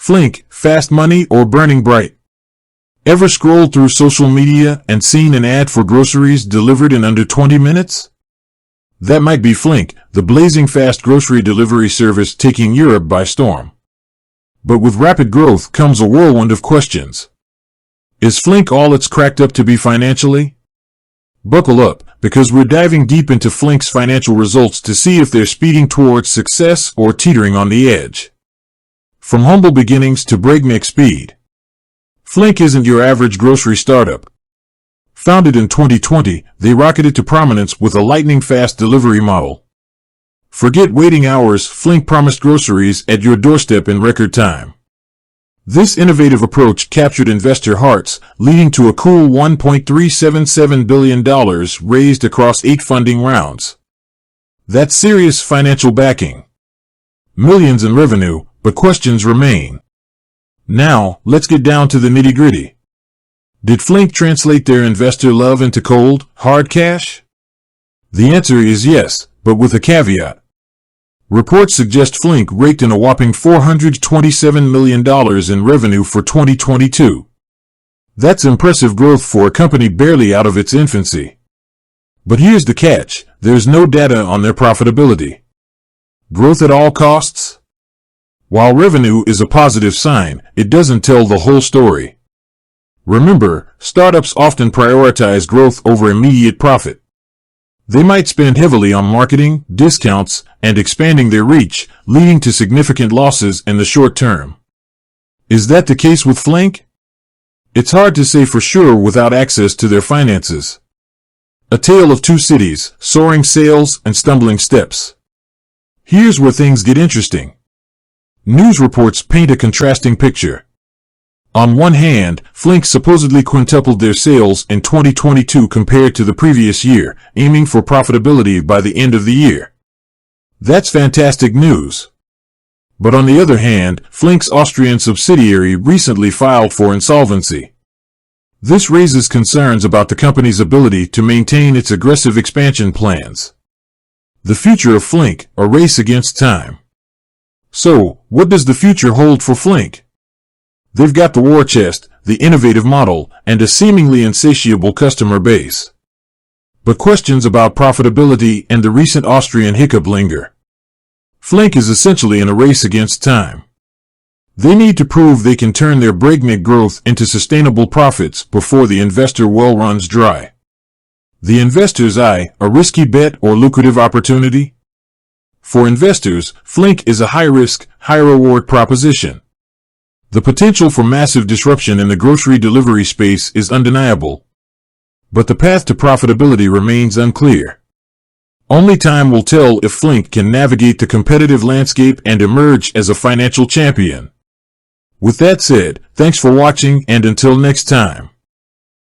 Flink, fast money or burning bright? Ever scrolled through social media and seen an ad for groceries delivered in under 20 minutes? That might be Flink, the blazing fast grocery delivery service taking Europe by storm. But with rapid growth comes a whirlwind of questions. Is Flink all it's cracked up to be financially? Buckle up, because we're diving deep into Flink's financial results to see if they're speeding towards success or teetering on the edge. From humble beginnings to breakneck speed, Flink isn't your average grocery startup. Founded in 2020, they rocketed to prominence with a lightning-fast delivery model. Forget waiting hours, Flink promised groceries at your doorstep in record time. This innovative approach captured investor hearts, leading to a cool $1.377 billion raised across 8 funding rounds. That's serious financial backing. Millions in revenue, but questions remain. Now, let's get down to the nitty-gritty. Did Flink translate their investor love into cold, hard cash? The answer is yes, but with a caveat. Reports suggest Flink raked in a whopping $427 million in revenue for 2022. That's impressive growth for a company barely out of its infancy. But here's the catch, there's no data on their profitability. Growth at all costs? While revenue is a positive sign, it doesn't tell the whole story. Remember, startups often prioritize growth over immediate profit. They might spend heavily on marketing, discounts, and expanding their reach, leading to significant losses in the short term. Is that the case with Flink? It's hard to say for sure without access to their finances. A tale of two cities, soaring sales and stumbling steps. Here's where things get interesting. News reports paint a contrasting picture. On one hand, Flink supposedly quintupled their sales in 2022 compared to the previous year, aiming for profitability by the end of the year. That's fantastic news. But on the other hand, Flink's Austrian subsidiary recently filed for insolvency. This raises concerns about the company's ability to maintain its aggressive expansion plans. The future of Flink, a race against time. So, what does the future hold for Flink? They've got the war chest, the innovative model, and a seemingly insatiable customer base. But questions about profitability and the recent Austrian hiccup linger. Flink is essentially in a race against time. They need to prove they can turn their breakneck growth into sustainable profits before the investor well runs dry. The investor's eye, a risky bet or lucrative opportunity? For investors, Flink is a high-risk, high-reward proposition. The potential for massive disruption in the grocery delivery space is undeniable. But the path to profitability remains unclear. Only time will tell if Flink can navigate the competitive landscape and emerge as a financial champion. With that said, thanks for watching and until next time.